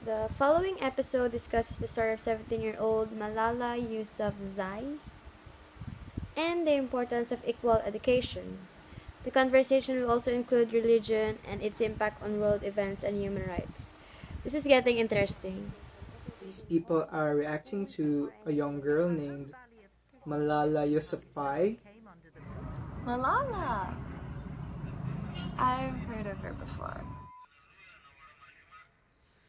The following episode discusses the story of 17-year-old Malala Yousafzai and the importance of equal education. The conversation will also include religion and its impact on world events and human rights. This is getting interesting. These people are reacting to a young girl named Malala Yousafzai. Malala! I've heard of her before.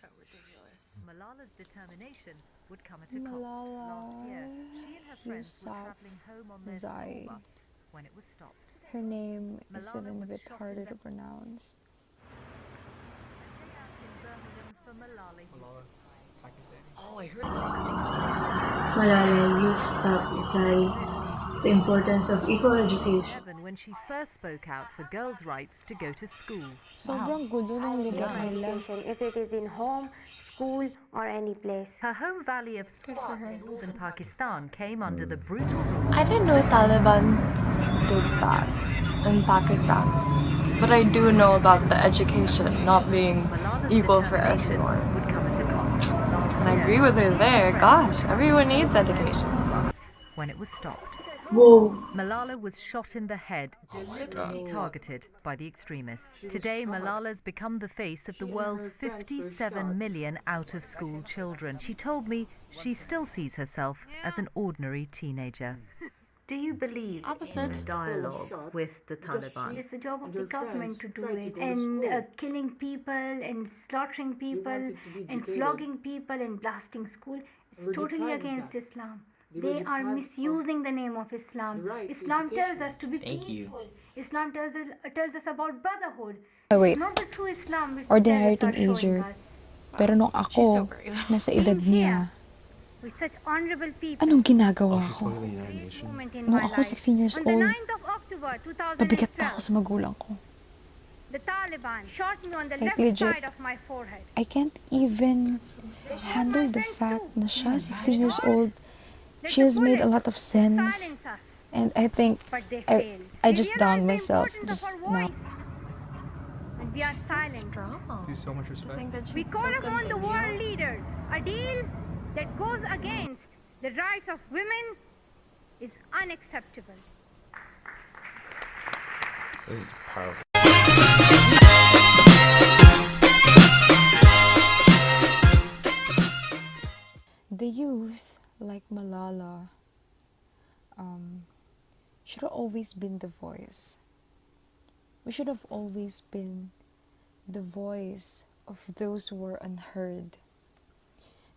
So ridiculous. Malala's determination would come at a cost. Malala Last year, she and her friends were traveling home on their Yousafzai. school bus when it was stopped. Her name is Malala even a was bit shot harder in to the- pronounce. Oh, I heard about Malala Yousafzai, the importance of equal education. When she first spoke out for girls' rights to go to school. Sobrang gulo ng lugar nila. If it is in home, school, or any place. Her home valley of Swat in northern Pakistan came under the brutal rule. I didn't know Taliban did that in Pakistan. But I do know about the education not being Malala's equal for determination everyone. would come at a cost. Last And I year, agree with her there. Gosh, everyone needs education. when it was stopped. Whoa. Malala was shot in the head, deliberately targeted by the extremists. Today, Malala's become the face of the world's 57 million out-of-school children. She told me she still sees herself as an ordinary teenager. Do you believe Opposite. in dialogue with the Taliban? It's the job of the government to do it. And Killing people and slaughtering people wanted to be and educated. flogging people and blasting school is Were totally deprived of against that. Islam. They They were are deprived of misusing the name of Islam. the right to Islam tells education. us to be Thank you. peaceful. Islam tells us about brotherhood. Oh, wait. Not the true Islam which Ordinary the terrorists are showing teenager. us. Pero nung She's so ako, brave. nasa edad niya, With such honorable people. anong ginagawa Oh, she's ko? from the United Nations. Moment in Nung my ako life. 16 years On the old, 9th of October pabigat pa ako 2012, sa magulang ko. the Taliban shot me on the Like left legit. side of my forehead. I can't even handle the fact na siya, 16 years old, she has made a lot of sense. Silence us, And I think but they I failed. I We just realize downed the myself importance just of our now. voice. When we are She's so silent, strong. Dude, so much respect. we call upon the world leaders. A deal that goes against the rights of women is unacceptable. This is powerful. The youth, like Malala, should have always been the voice. We should have always been the voice of those who were unheard.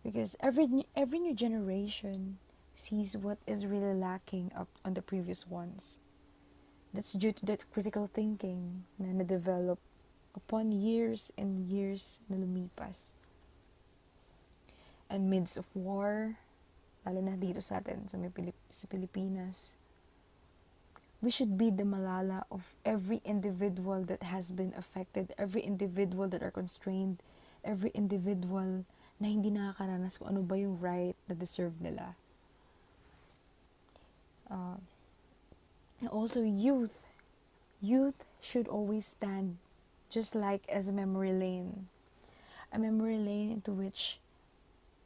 Because every new generation sees what is really lacking up on the previous ones. That's due to that critical thinking na na-develop upon years and years na lumipas. And midst of war, lalo na dito sa atin, sa Pilipinas, we should be the Malala of every individual that has been affected, every individual that are constrained, every individual na hindi nakakaranas kung ano ba yung right na deserve nila. Also, youth should always stand just like as a memory lane. A memory lane into which,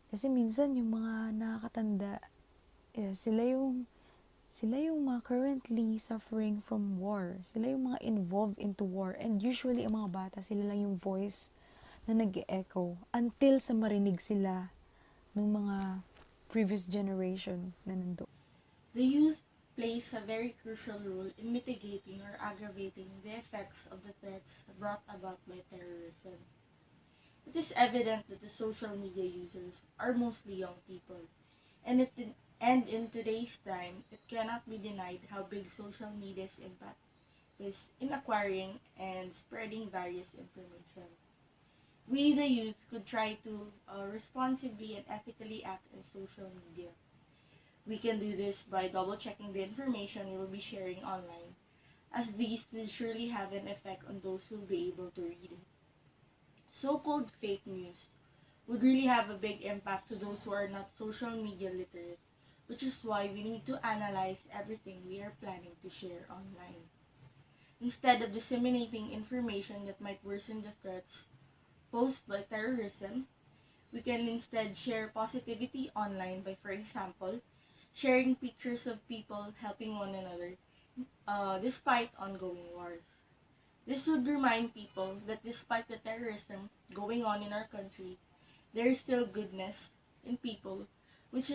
kasi minsan yung mga nakakatanda, sila yung mga currently suffering from war. Sila yung mga involved into war. And usually, ang mga bata, sila lang yung voice na nag-echo until sa marinig sila ng mga previous generation na nandun. The youth plays a very crucial role in mitigating or aggravating the effects of the threats brought about by terrorism. It is evident that the social media users are mostly young people, and in today's time, it cannot be denied how big social media's impact is in acquiring and spreading various information. We, the youth, could try to responsibly and ethically act in social media. We can do this by double-checking the information we will be sharing online, as these will surely have an effect on those who will be able to read it. So-called fake news would really have a big impact to those who are not social media literate, which is why we need to analyze everything we are planning to share online. Instead of disseminating information that might worsen the threats posed by terrorism, We can instead share positivity online by, for example, sharing pictures of people helping one another despite ongoing wars. This would remind people that despite the terrorism going on in our country, there is still goodness in people, which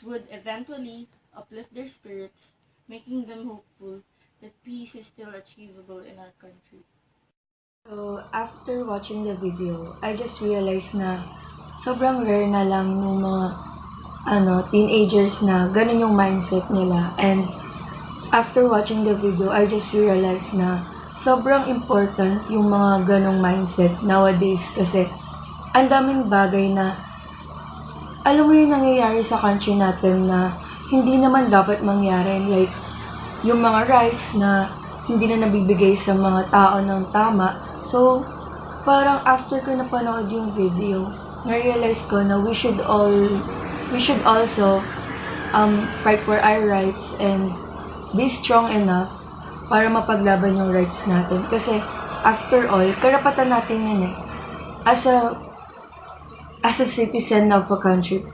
would eventually uplift their spirits, making them hopeful that peace is still achievable in our country. So, after watching the video, I just realized na sobrang rare na lang ng mga teenagers na ganun yung mindset nila. And after watching the video, I just realized na sobrang important yung mga ganong mindset nowadays kasi ang daming bagay na alam mo yung nangyayari sa country natin na hindi naman dapat mangyari, like yung mga rights na hindi na nabibigay sa mga tao ng tama. So, parang after ko napanood yung video, na-realize ko na we should also fight for our rights and be strong enough para mapaglaban yung rights natin. Kasi, after all, karapatan natin yun eh. As a citizen of a country,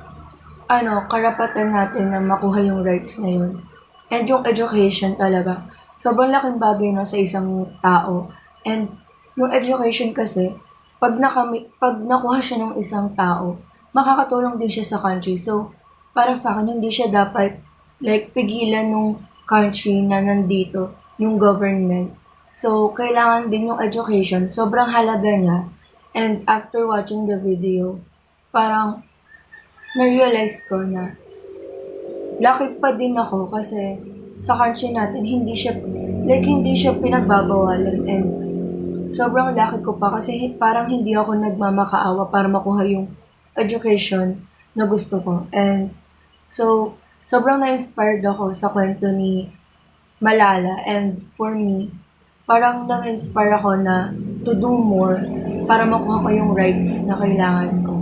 karapatan natin na makuha yung rights na yun. And yung education talaga, sobrang laking bagay na sa isang tao. And yung education kasi, pag nakuha siya ng isang tao, makakatulong din siya sa country. So, para sa akin, hindi siya dapat pigilan ng country na nandito, yung government. So, kailangan din yung education. Sobrang halaga niya. And after watching the video, parang na-realize ko na lucky pa din ako kasi sa country natin, hindi siya pinagbabawalan. And sobrang lucky ko pa kasi parang hindi ako nagmamakaawa para makuha yung education na gusto ko. And so, sobrang na-inspired ako sa kwento ni Malala. And for me, parang na-inspire ako na to do more para makuha ko yung rights na kailangan ko.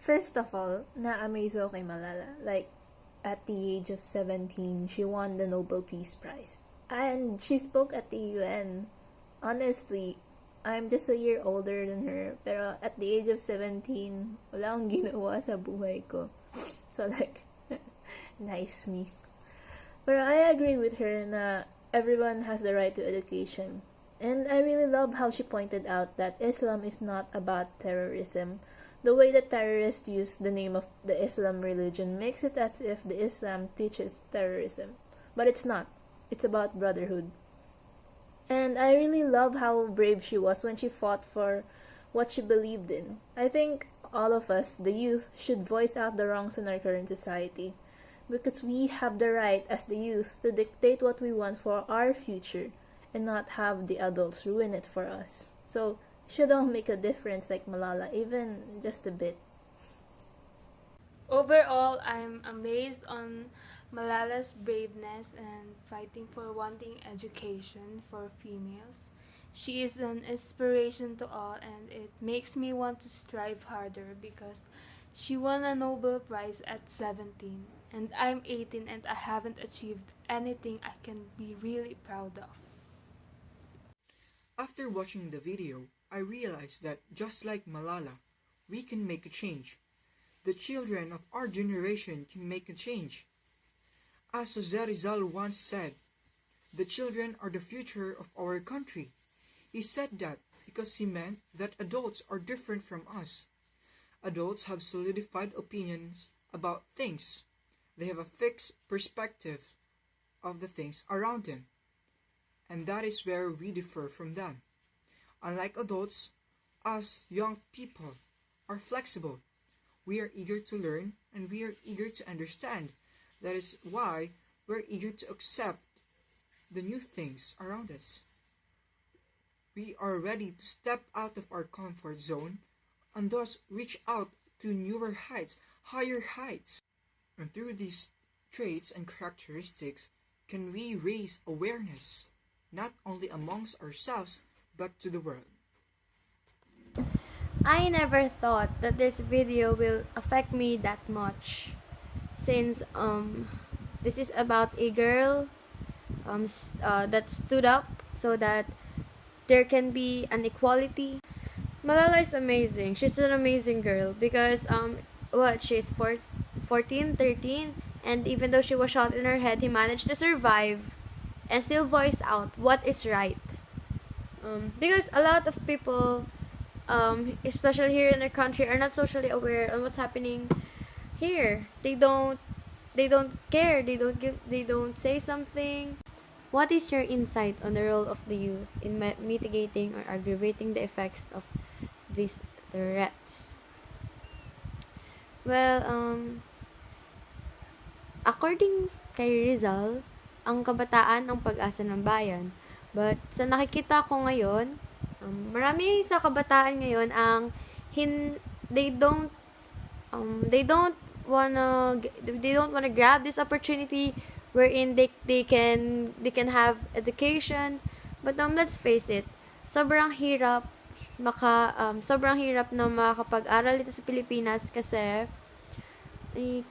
First of all, na-amaze ako kay Malala. Like, at the age of 17, she won the Nobel Peace Prize. And she spoke at the UN. Honestly, I'm just a year older than her. Pero at the age of 17, wala akong ginawa sa buhay ko. So like, nice me. But I agree with her na everyone has the right to education. And I really love how she pointed out that Islam is not about terrorism. The way that terrorists use the name of the Islam religion makes it as if the Islam teaches terrorism. But it's not. It's about brotherhood. And I really love how brave she was when she fought for what she believed in. I think all of us, the youth, should voice out the wrongs in our current society. Because we have the right as the youth to dictate what we want for our future and not have the adults ruin it for us. So, should all make a difference like Malala, even just a bit. Overall, I'm amazed on Malala's braveness and fighting for wanting education for females. She is an inspiration to all, and it makes me want to strive harder because she won a Nobel Prize at 17, and I'm 18 and I haven't achieved anything I can be really proud of. After watching the video, I realized that just like Malala, we can make a change. The children of our generation can make a change. As Jose Rizal once said, the children are the future of our country. He said that because he meant that adults are different from us. Adults have solidified opinions about things. They have a fixed perspective of the things around them. And that is where we differ from them. Unlike adults, us young people are flexible. We are eager to learn and we are eager to understand. That is why we're eager to accept the new things around us. We are ready to step out of our comfort zone and thus reach out to newer heights, higher heights. And through these traits and characteristics, can we raise awareness, not only amongst ourselves, but to the world. I never thought that this video will affect me that much, since this is about a girl that stood up so that there can be an equality. Malala is amazing. She's an amazing girl because she's 14, 13, and even though she was shot in her head, he managed to survive and still voice out what is right. Because a lot of people, especially here in our country, are not socially aware on what's happening here. They don't care. They don't say something. What is your insight on the role of the youth in mitigating or aggravating the effects of these threats? Well, according kay Rizal, ang kabataan ang pag-asa ng bayan. But sa nakikita ko ngayon, marami sa kabataan ngayon ang they don't wanna grab this opportunity wherein they can have education. But let's face it, sobrang hirap na makakapag-aral dito sa Pilipinas kasi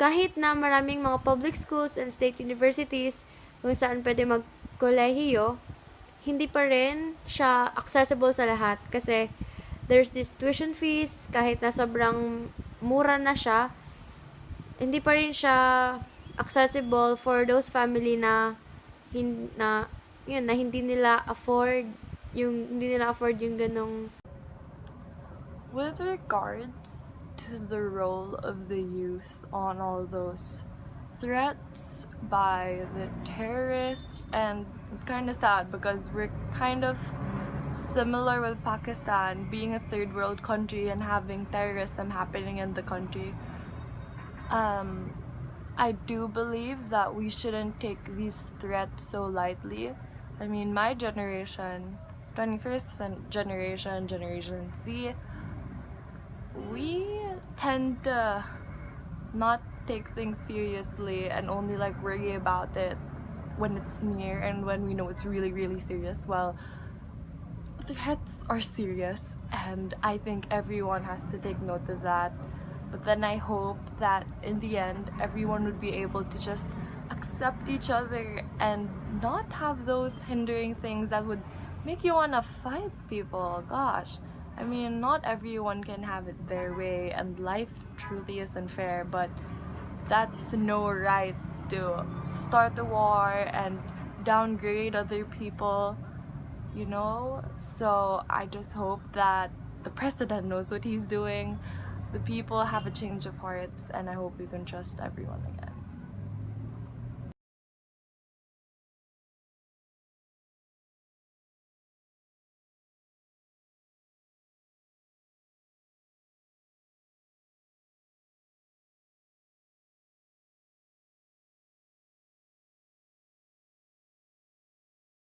kahit na maraming mga public schools and state universities kung saan pwede mag-kolehiyo, hindi pa rin siya accessible sa lahat kasi there's this tuition fees, kahit na sobrang mura na siya, hindi pa rin siya accessible for those family na hindi nila afford yung ganong. With regards to the role of the youth on all those threats by the terrorists, and it's kind of sad because we're kind of similar with Pakistan being a third world country and having terrorism happening in the country. I do believe that we shouldn't take these threats so lightly. I mean, my generation, 21st generation, Generation Z, we tend to not take things seriously and only like worry about it when it's near and when we know it's really, really serious. Well, threats are serious, and I think everyone has to take note of that. But then I hope that in the end, everyone would be able to just accept each other and not have those hindering things that would make you want to fight people. Gosh, I mean, not everyone can have it their way, and life truly isn't fair, but that's no right to start a war and downgrade other people, you know? So I just hope that the president knows what he's doing, the people have a change of hearts, and I hope we can trust everyone again.